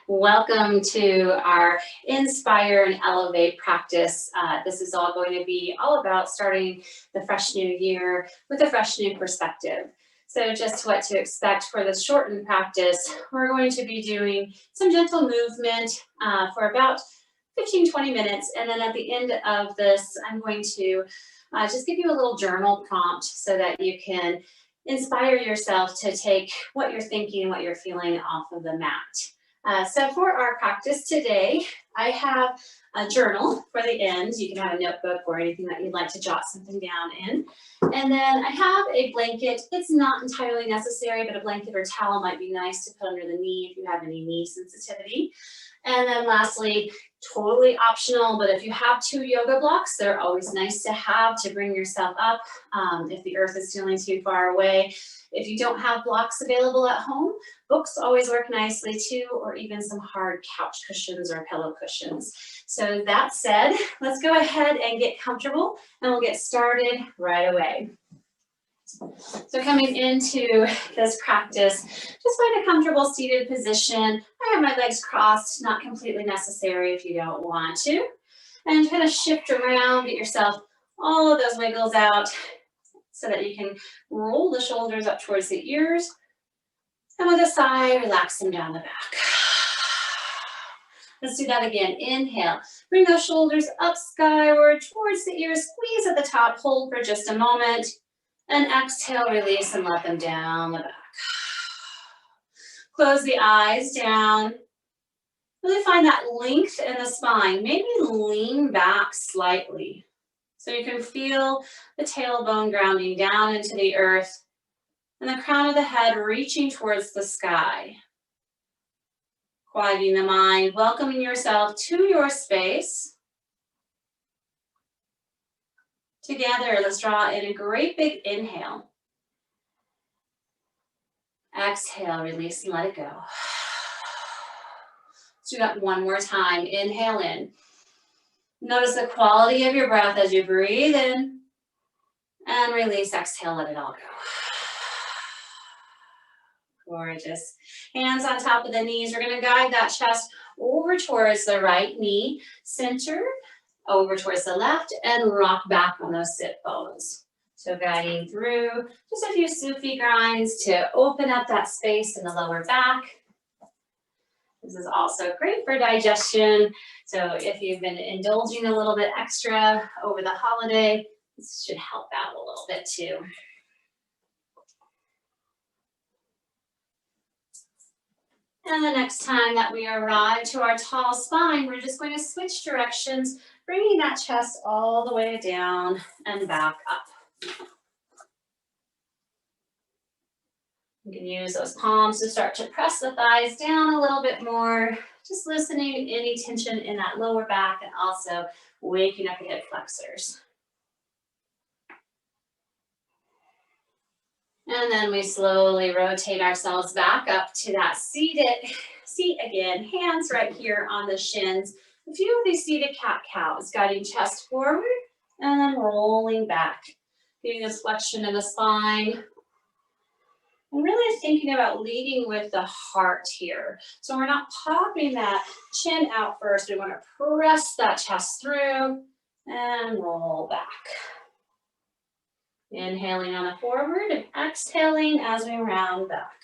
Welcome to our Inspire and Elevate practice. This is all going to be all about starting the fresh new year with a fresh new perspective. So just what to expect for this shortened practice, we're going to be doing some gentle movement for about 15-20 minutes. And then at the end of this, I'm going to just give you a little journal prompt so that you can inspire yourself to take what you're thinking and what you're feeling off of the mat. So for our practice today, I have a journal for the end. You can have a notebook or anything that you'd like to jot something down in. And then I have a blanket. It's not entirely necessary, but a blanket or towel might be nice to put under the knee if you have any knee sensitivity. And then lastly, totally optional, but if you have 2 yoga blocks, they're always nice to have to bring yourself up if the earth is feeling too far away. If you don't have blocks available at home, books always work nicely too, or even some hard couch cushions or pillow cushions. So that said, let's go ahead and get comfortable and we'll get started right away. So coming into this practice, just find a comfortable seated position. I have my legs crossed, not completely necessary if you don't want to. And kind of shift around, get yourself all of those wiggles out so that you can roll the shoulders up towards the ears. And with a sigh, relax them down the back. Let's do that again. Inhale, bring those shoulders up skyward towards the ears, squeeze at the top, hold for just a moment. And exhale, release and let them down the back. Close the eyes down. Really find that length in the spine. Maybe lean back slightly so you can feel the tailbone grounding down into the earth and the crown of the head reaching towards the sky. Quieting the mind, welcoming yourself to your space. Together, let's draw in a great big inhale. Exhale, release and let it go. Let's do that one more time. Inhale in. Notice the quality of your breath as you breathe in and release. Exhale, let it all go. Gorgeous. Hands on top of the knees. We're going to guide that chest over towards the right knee, center, over towards the left, and rock back on those sit bones. So guiding through just a few Sufi grinds to open up that space in the lower back. This is also great for digestion. So if you've been indulging a little bit extra over the holiday, this should help out a little bit too. And the next time that we arrive to our tall spine, we're just going to switch directions, bringing that chest all the way down and back up. You can use those palms to start to press the thighs down a little bit more, just listening to any tension in that lower back and also waking up the hip flexors. And then we slowly rotate ourselves back up to that seat again. Hands right here on the shins. A few of these seated cat-cows, guiding chest forward and then rolling back. Getting this flexion in the spine. And really thinking about leading with the heart here. So we're not popping that chin out first. We want to press that chest through and roll back. Inhaling on the forward and exhaling as we round back.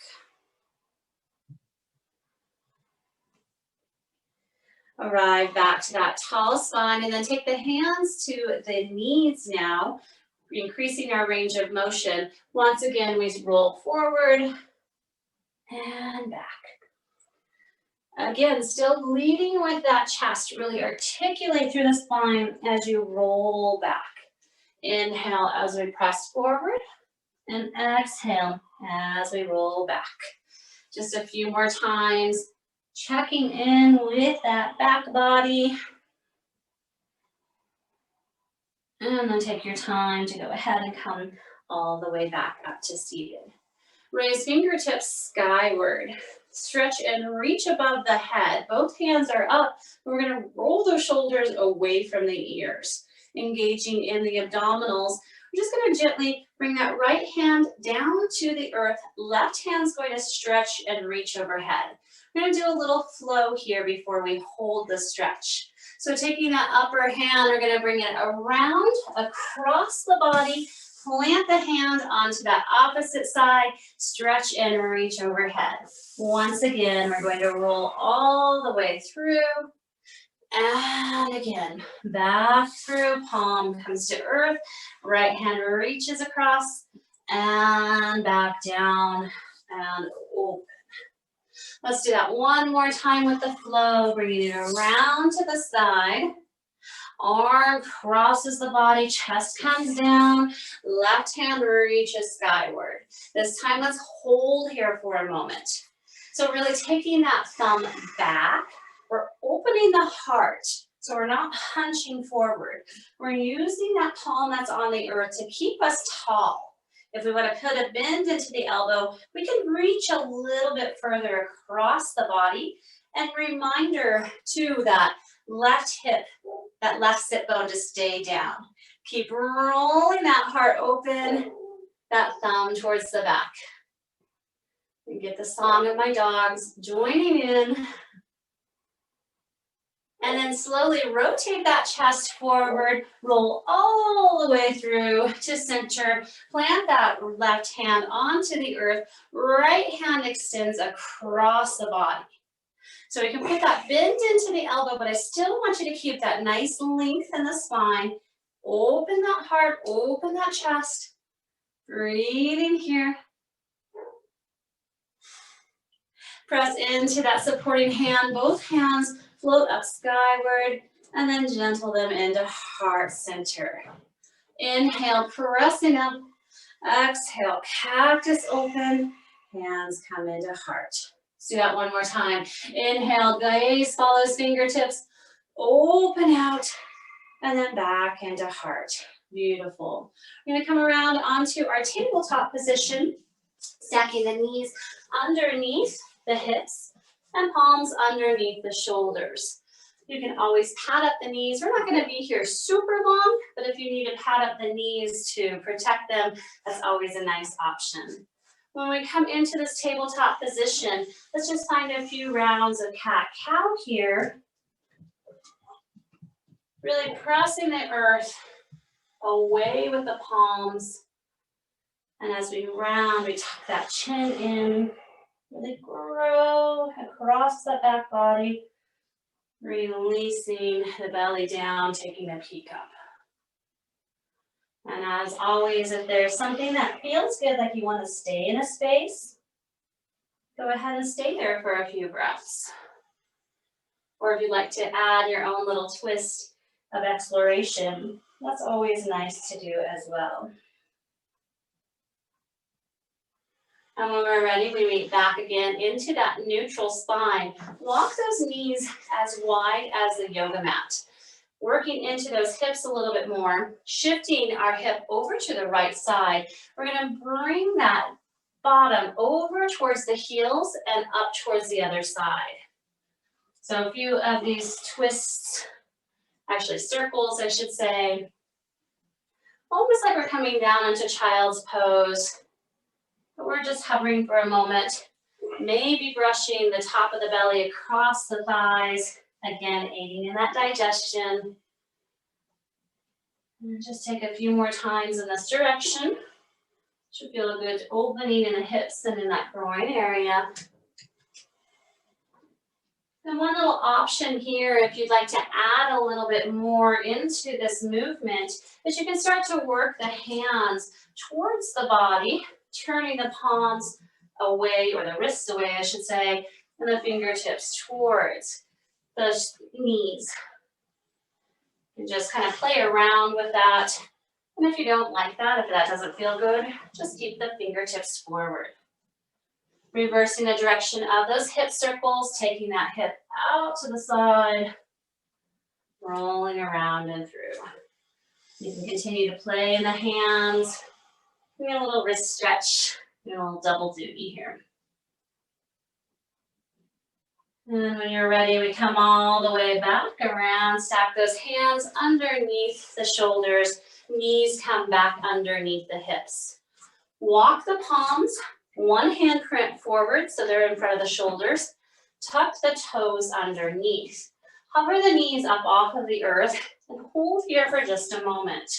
Arrive back to that tall spine and then take the hands to the knees now, increasing our range of motion. Once again, we roll forward and back. Again, still leading with that chest. Really articulate through the spine as you roll back. Inhale as we press forward and exhale as we roll back. Just a few more times, checking in with that back body. And then take your time to go ahead and come all the way back up to seated. Raise fingertips skyward. Stretch and reach above the head. Both hands are up. We're going to roll those shoulders away from the ears. Engaging in the abdominals. We're just going to gently bring that right hand down to the earth. Left hand's going to stretch and reach overhead. We're gonna do a little flow here before we hold the stretch. So taking that upper hand, we're gonna bring it around, across the body, plant the hand onto that opposite side, stretch and reach overhead. Once again, we're going to roll all the way through, and again, back through, palm comes to earth, right hand reaches across, and back down, and open. Let's do that one more time with the flow, bringing it around to the side. Arm crosses the body, chest comes down, left hand reaches skyward. This time, let's hold here for a moment. So really taking that thumb back, we're opening the heart. So we're not hunching forward. We're using that palm that's on the earth to keep us tall. If we want to put a bend into the elbow, we can reach a little bit further across the body. And reminder too, that left hip, that left sit bone to stay down. Keep rolling that heart open, that thumb towards the back. And get the song of my dogs joining in. And then slowly rotate that chest forward, roll all the way through to center, plant that left hand onto the earth, right hand extends across the body. So we can put that bend into the elbow, but I still want you to keep that nice length in the spine. Open that heart, open that chest, breathing here. Press into that supporting hand, both hands float up skyward, and then gentle them into heart center. Inhale, pressing up. Exhale, cactus open, hands come into heart. Let's do that one more time. Inhale, gaze follows fingertips, open out, and then back into heart. Beautiful. We're gonna come around onto our tabletop position, stacking the knees underneath the hips and palms underneath the shoulders. You can always pad up the knees. We're not going to be here super long, but if you need to pad up the knees to protect them, that's always a nice option. When we come into this tabletop position, let's just find a few rounds of cat-cow here. Really pressing the earth away with the palms. And as we round, we tuck that chin in. Really grow across the back body, releasing the belly down, taking a peek up. And as always, if there's something that feels good, like you want to stay in a space, go ahead and stay there for a few breaths. Or if you'd like to add your own little twist of exploration, that's always nice to do as well. And when we're ready, we meet back again into that neutral spine. Walk those knees as wide as the yoga mat. Working into those hips a little bit more, shifting our hip over to the right side. We're going to bring that bottom over towards the heels and up towards the other side. So a few of these twists, actually circles, I should say. Almost like we're coming down into child's pose. But we're just hovering for a moment, maybe brushing the top of the belly across the thighs, again, aiding in that digestion. And just take a few more times in this direction. Should feel a good opening in the hips and in that groin area. And one little option here, if you'd like to add a little bit more into this movement, is you can start to work the hands towards the body, turning the palms away, or the wrists away, I should say, and the fingertips towards the knees. And just kind of play around with that. And if you don't like that, if that doesn't feel good, just keep the fingertips forward. Reversing the direction of those hip circles, taking that hip out to the side, rolling around and through. You can continue to play in the hands. Give me a little wrist stretch, a little double duty here. And when you're ready, we come all the way back around, stack those hands underneath the shoulders, knees come back underneath the hips. Walk the palms, one handprint forward so they're in front of the shoulders. Tuck the toes underneath. Hover the knees up off of the earth and hold here for just a moment.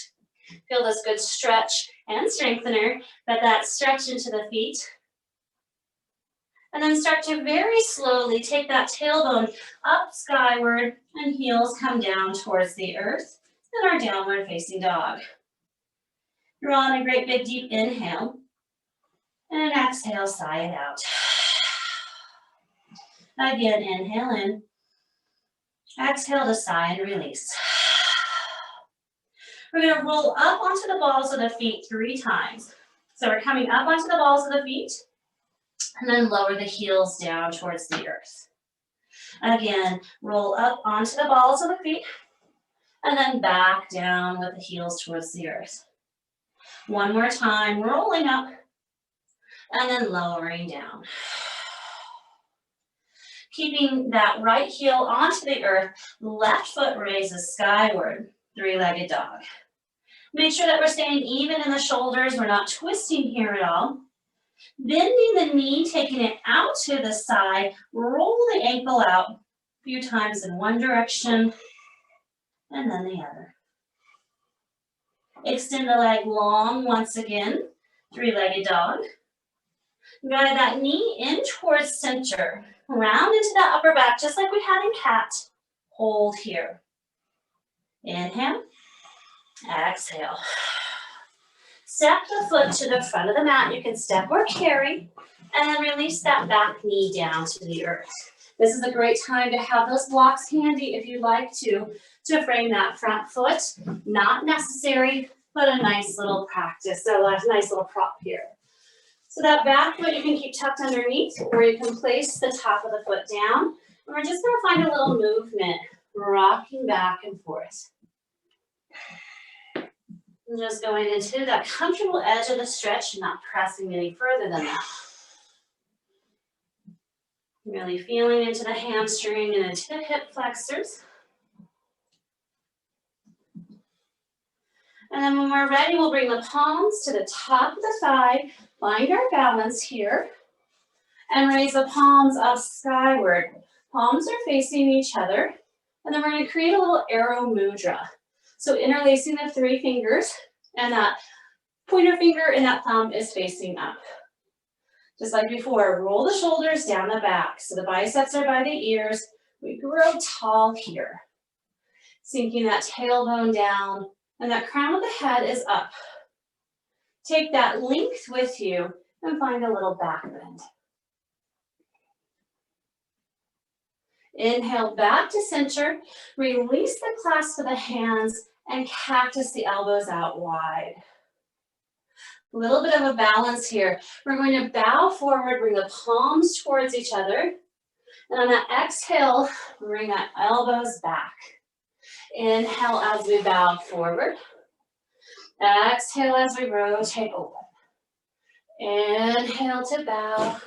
Feel this good stretch and strengthener, but that stretch into the feet. And then start to very slowly take that tailbone up skyward and heels come down towards the earth in our downward facing dog. Draw in a great big deep inhale and exhale, sigh it out. Again, inhale in. Exhale to sigh and release. We're going to roll up onto the balls of the feet 3 times. So we're coming up onto the balls of the feet and then lower the heels down towards the earth. Again, roll up onto the balls of the feet and then back down with the heels towards the earth. One more time, rolling up and then lowering down. Keeping that right heel onto the earth, left foot raises skyward, 3-legged dog. Make sure that we're staying even in the shoulders. We're not twisting here at all. Bending the knee, taking it out to the side, roll the ankle out a few times in one direction and then the other. Extend the leg long once again, 3-legged dog. Guide that knee in towards center. Round into that upper back, just like we had in cat. Hold here. Inhale, exhale. Step the foot to the front of the mat. You can step or carry, and then release that back knee down to the earth. This is a great time to have those blocks handy if you'd like to frame that front foot. Not necessary, but a nice little practice, so a nice little prop here. So that back foot you can keep tucked underneath, or you can place the top of the foot down. And we're just going to find a little movement, rocking back and forth. And just going into that comfortable edge of the stretch, not pressing any further than that. Really feeling into the hamstring and into the hip flexors. And then when we're ready, we'll bring the palms to the top of the thigh, find our balance here, and raise the palms up skyward. Palms are facing each other, and then we're going to create a little arrow mudra. So interlacing the 3 fingers, and that pointer finger and that thumb is facing up. Just like before, roll the shoulders down the back. So the biceps are by the ears. We grow tall here. Sinking that tailbone down, and that crown of the head is up. Take that length with you and find a little back bend. Inhale back to center. Release the clasp of the hands and cactus the elbows out wide. A little bit of a balance here. We're going to bow forward, bring the palms towards each other. And on that exhale, bring that elbows back. Inhale as we bow forward. Exhale as we rotate open. Inhale to bow.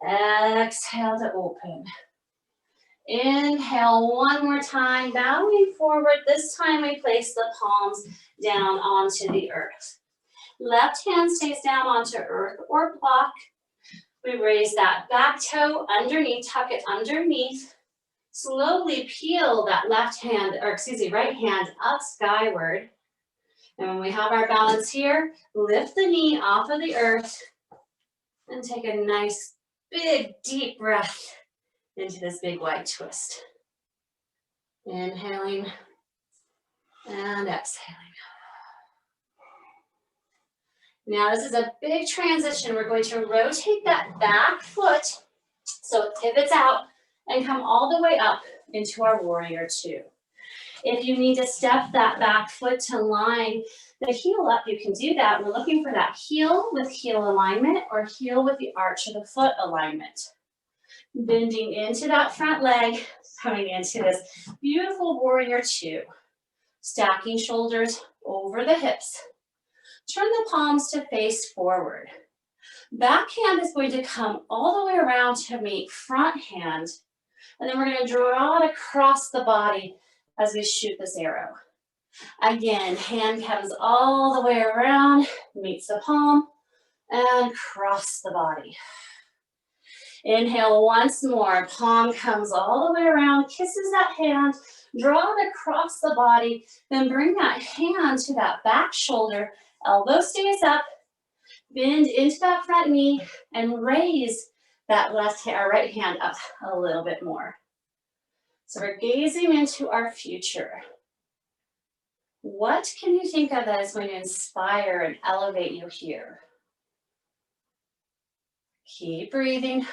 Exhale to open. Inhale one more time, bowing forward. This time we place the palms down onto the earth. Left hand stays down onto earth or block. We raise that back toe underneath, tuck it underneath. Slowly peel that right hand up skyward. And when we have our balance here, lift the knee off of the earth and take a nice, big, deep breath into this big wide twist. Inhaling and exhaling. Now this is a big transition. We're going to rotate that back foot so it pivots out and come all the way up into our warrior 2. If you need to step that back foot to line the heel up, you can do that. We're looking for that heel with heel alignment or heel with the arch of the foot alignment. Bending into that front leg, coming into this beautiful warrior 2. Stacking shoulders over the hips. Turn the palms to face forward. Back hand is going to come all the way around to meet front hand. And then we're going to draw it across the body as we shoot this arrow. Again, hand comes all the way around, meets the palm, and cross the body. Inhale once more, palm comes all the way around, kisses that hand, draw it across the body, then bring that hand to that back shoulder, elbow stays up, bend into that front knee, and raise that right hand up a little bit more. So we're gazing into our future. What can you think of that is going to inspire and elevate you here? Keep breathing.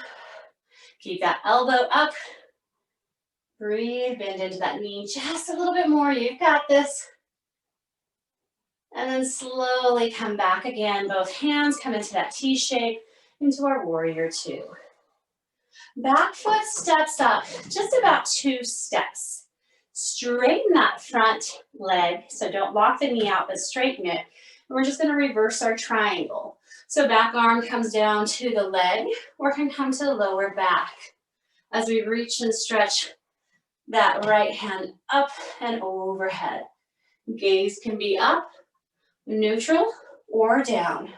Keep that elbow up. Breathe, bend into that knee just a little bit more. You've got this. And then slowly come back again. Both hands come into that T shape, into our warrior two. Back foot steps up, just about 2 steps. Straighten that front leg, so don't lock the knee out, but straighten it. And we're just gonna reverse our triangle. So back arm comes down to the leg, or can come to the lower back. As we reach and stretch that right hand up and overhead. Gaze can be up, neutral, or down.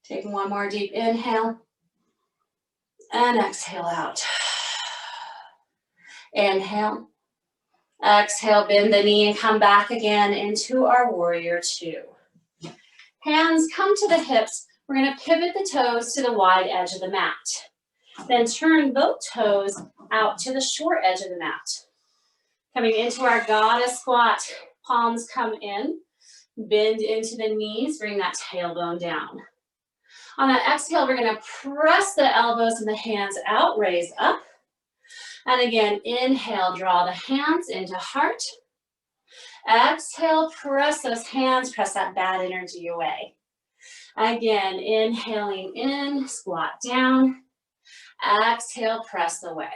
Take one more deep inhale. And exhale out. Inhale. Exhale, bend the knee and come back again into our warrior two. Hands come to the hips. We're going to pivot the toes to the wide edge of the mat. Then turn both toes out to the short edge of the mat. Coming into our goddess squat, palms come in, bend into the knees, bring that tailbone down. On that exhale, we're going to press the elbows and the hands out, raise up. And again, inhale, draw the hands into heart. Exhale, press those hands, press that bad energy away. Again, inhaling in, squat down. Exhale, press away.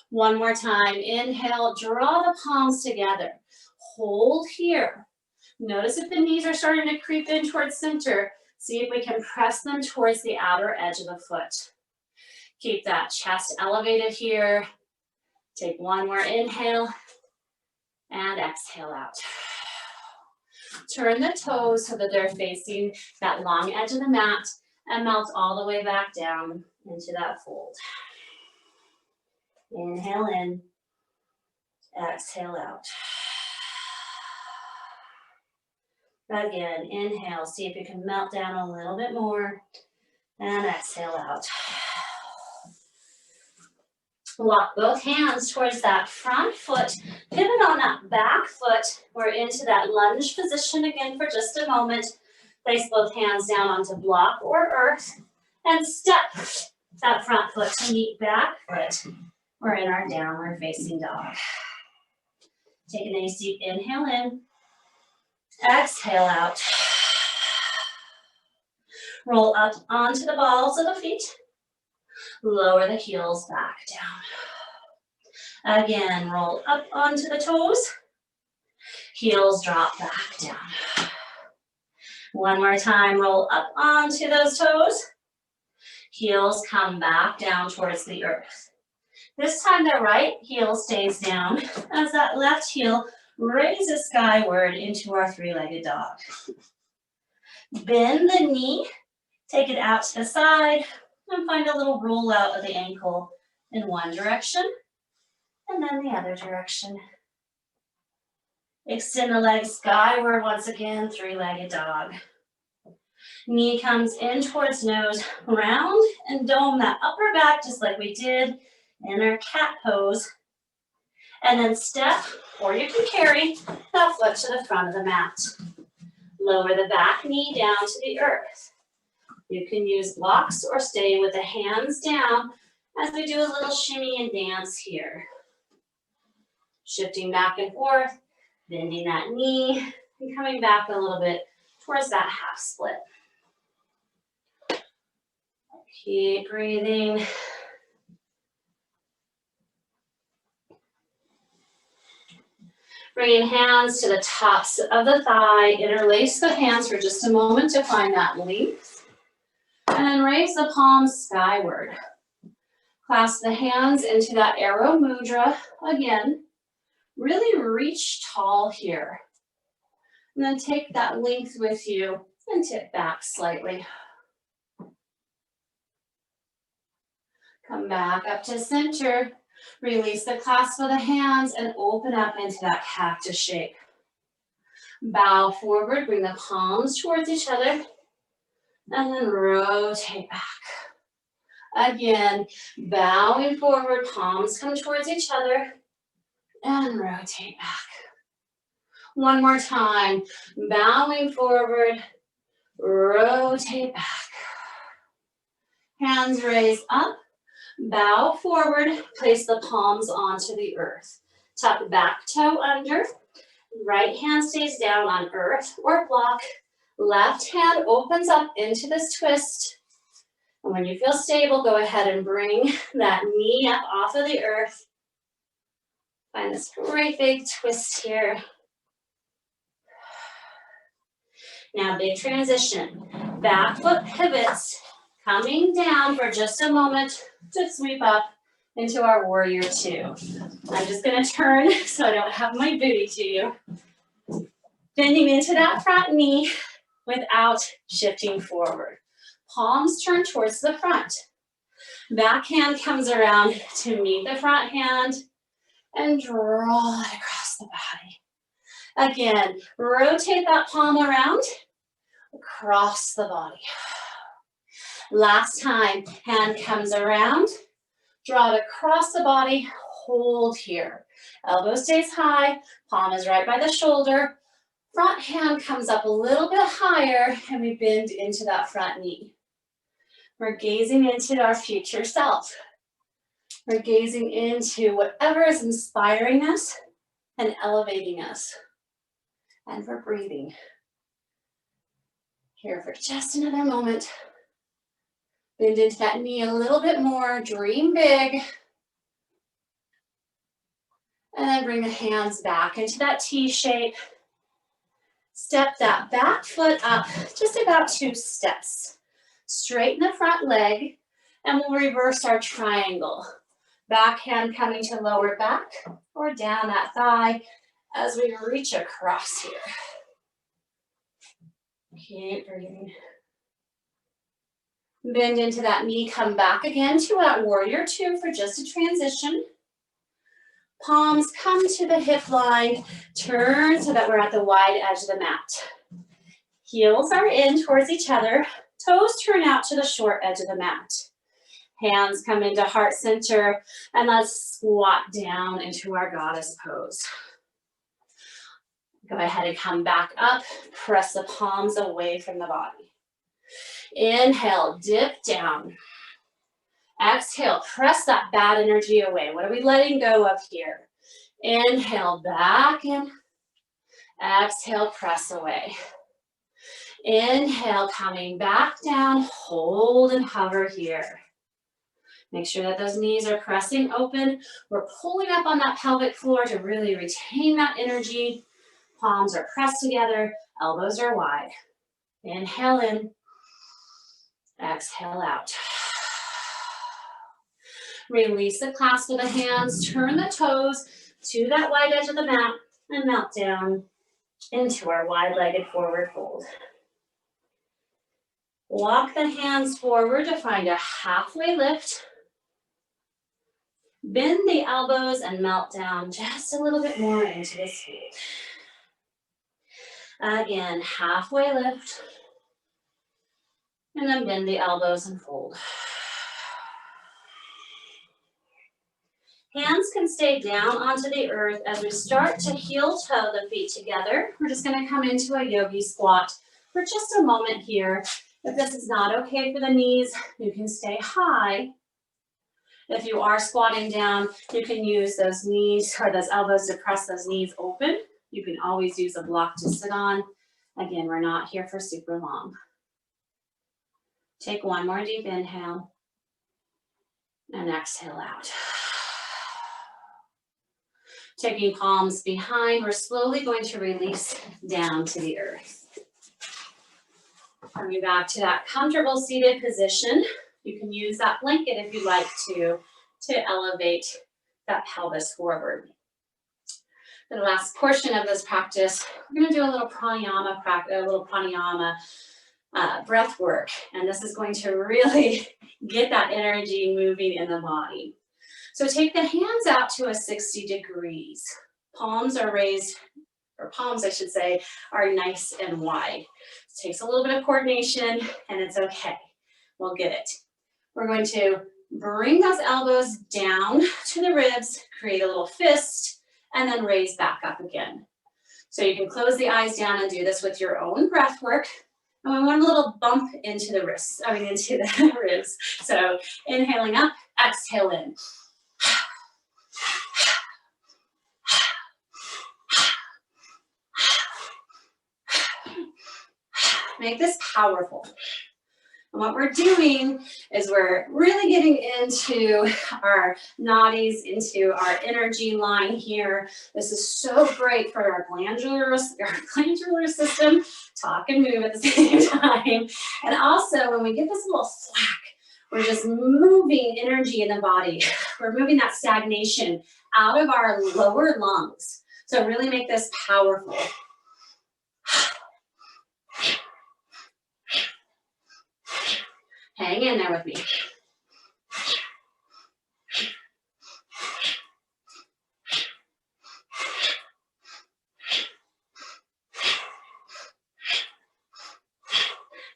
One more time, inhale, draw the palms together. Hold here. Notice if the knees are starting to creep in towards center. See if we can press them towards the outer edge of the foot. Keep that chest elevated here. Take one more inhale and exhale out. Turn the toes so that they're facing that long edge of the mat and melt all the way back down into that fold. Inhale in, exhale out. Again, inhale, see if you can melt down a little bit more, and exhale out. Walk both hands towards that front foot, pivot on that back foot. We're into that lunge position again for just a moment. Place both hands down onto block or earth, and step that front foot to meet back foot. We're in our downward facing dog. Take a nice deep inhale in. Exhale out. Roll up onto the balls of the feet. Lower the heels back down. Again, roll up onto the toes. Heels drop back down. One more time, roll up onto those toes. Heels come back down towards the earth. This time the right heel stays down as that left heel raises skyward into our three-legged dog. Bend the knee, take it out to the side, and find a little roll out of the ankle in one direction, and then the other direction. Extend the legs skyward once again, three-legged dog. Knee comes in towards nose, round and dome that upper back just like we did in our cat pose. And then step, or you can carry that foot to the front of the mat. Lower the back knee down to the earth. You can use blocks or stay with the hands down as we do a little shimmy and dance here. Shifting back and forth, bending that knee, and coming back a little bit towards that half split. Keep breathing. Bringing hands to the tops of the thigh, interlace the hands for just a moment to find that length. And then raise the palms skyward. Clasp the hands into that arrow mudra again. Really reach tall here. And then take that length with you and tip back slightly. Come back up to center. Release the clasp of the hands and open up into that cactus shape. Bow forward, bring the palms towards each other, and then rotate back. Again, bowing forward, palms come towards each other, and rotate back. One more time, bowing forward, rotate back. Hands raised up, bow forward, place the palms onto the earth. Tuck back toe under, right hand stays down on earth or block. Left hand opens up into this twist. And when you feel stable, go ahead and bring that knee up off of the earth. Find this great big twist here. Now, big transition. Back foot pivots, coming down for just a moment to sweep up into our warrior two. I'm just gonna turn so I don't have my booty to you. Bending into that front knee without shifting forward. Palms turn towards the front. Back hand comes around to meet the front hand and draw it across the body. Again, rotate that palm around, across the body. Last time, hand comes around, draw it across the body, hold here. Elbow stays high, palm is right by the shoulder. Front hand comes up a little bit higher and we bend into that front knee. We're gazing into our future self. We're gazing into whatever is inspiring us and elevating us. And we're breathing. Here for just another moment. Bend into that knee a little bit more, dream big. And then bring the hands back into that T shape. Step that back foot up just about 2 steps. Straighten the front leg, and we'll reverse our triangle. Back hand coming to lower back or down that thigh as we reach across here. Keep breathing. Bend into that knee, come back again to that warrior two for just a transition. Palms come to the hip line, turn so that we're at the wide edge of the mat. Heels are in towards each other, toes turn out to the short edge of the mat. Hands come into heart center, and let's squat down into our goddess pose. Go ahead and come back up, press the palms away from the body. Inhale, dip down. Exhale, press that bad energy away. What are we letting go of here? Inhale, back in. Exhale, press away. Inhale, coming back down, hold and hover here. Make sure that those knees are pressing open. We're pulling up on that pelvic floor to really retain that energy. Palms are pressed together, elbows are wide. Inhale in, exhale out. Release the clasp of the hands, turn the toes to that wide edge of the mat and melt down into our wide-legged forward fold. Walk the hands forward to find a halfway lift. Bend the elbows and melt down just a little bit more into this fold. Again, halfway lift. And then bend the elbows and fold. Hands can stay down onto the earth as we start to heel toe the feet together. We're just going to come into a yogi squat for just a moment here. If this is not okay for the knees, you can stay high. If you are squatting down, you can use those knees or those elbows to press those knees open. You can always use a block to sit on. Again, we're not here for super long. Take one more deep inhale and exhale out. Taking palms behind, we're slowly going to release down to the earth. Coming back to that comfortable seated position. You can use that blanket if you'd like to elevate that pelvis forward. For the last portion of this practice, we're going to do a little pranayama breath work, and this is going to really get that energy moving in the body. So take the hands out to a 60 degrees. Palms are raised, or palms I should say, are nice and wide. It takes a little bit of coordination and it's okay. We'll get it. We're going to bring those elbows down to the ribs, create a little fist, and then raise back up again. So you can close the eyes down and do this with your own breath work. And we want a little bump into the wrists, into the ribs. So inhaling up, exhale in. Make this powerful. And what we're doing is we're really getting into our nadis, into our energy line here. This is so great for our glandular system. Talk and move at the same time. And also when we get this little slack, we're just moving energy in the body. We're moving that stagnation out of our lower lungs. So really make this powerful. Hang in there with me.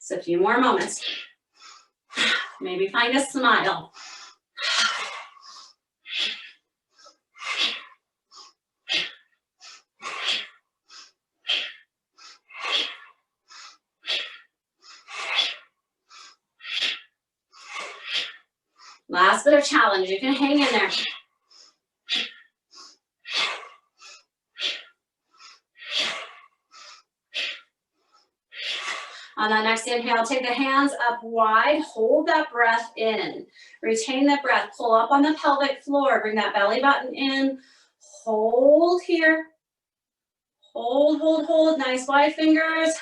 So a few more moments. Maybe find a smile. Last bit of challenge, you can hang in there. On that next inhale, take the hands up wide, hold that breath in. Retain the breath, pull up on the pelvic floor, bring that belly button in, hold here. Hold, hold, hold, nice wide fingers.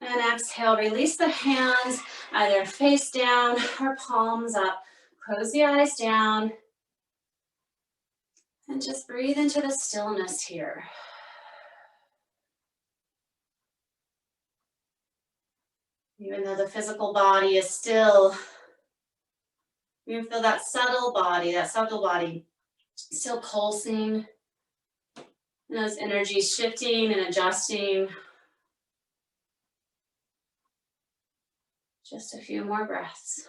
And exhale, release the hands, either face down or palms up. Close the eyes down. And just breathe into the stillness here. Even though the physical body is still, you feel that subtle body still pulsing. And those energies shifting and adjusting. Just a few more breaths.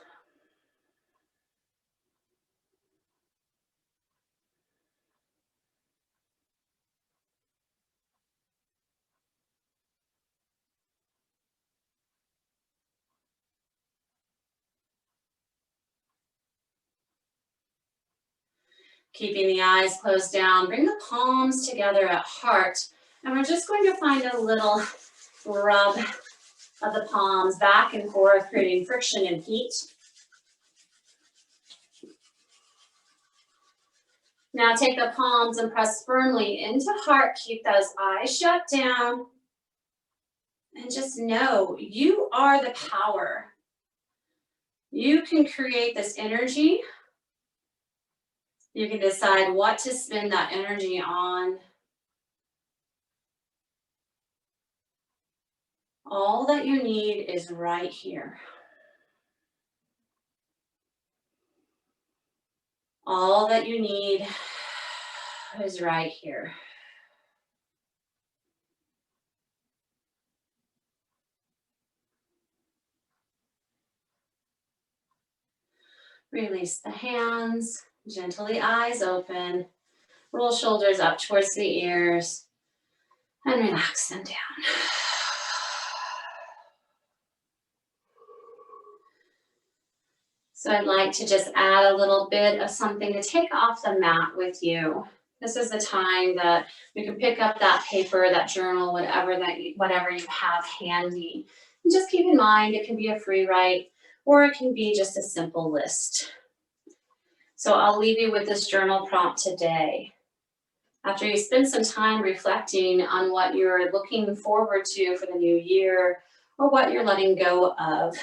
Keeping the eyes closed down, bring the palms together at heart. And we're just going to find a little rub of the palms back and forth, creating friction and heat. Now take the palms and press firmly into heart. Keep those eyes shut down. And just know you are the power. You can create this energy. You can decide what to spend that energy on. All that you need is right here. All that you need is right here. Release the hands, gently eyes open, roll shoulders up towards the ears, and relax them down. So I'd like to just add a little bit of something to take off the mat with you. This is the time that you can pick up that paper, that journal, whatever you have handy. And just keep in mind, it can be a free write, or it can be just a simple list. So I'll leave you with this journal prompt today. After you spend some time reflecting on what you're looking forward to for the new year, or what you're letting go of,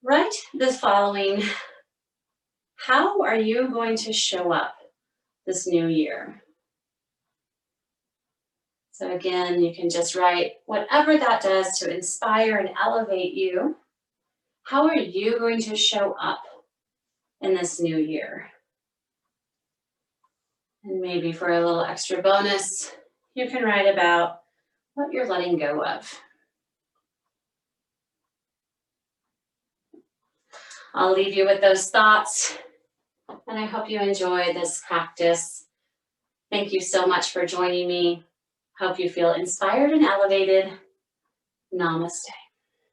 write the following: how are you going to show up this new year? So again, you can just write whatever that does to inspire and elevate you. How are you going to show up in this new year? And maybe for a little extra bonus, you can write about what you're letting go of. I'll leave you with those thoughts, and I hope you enjoy this practice. Thank you so much for joining me. Hope you feel inspired and elevated. Namaste.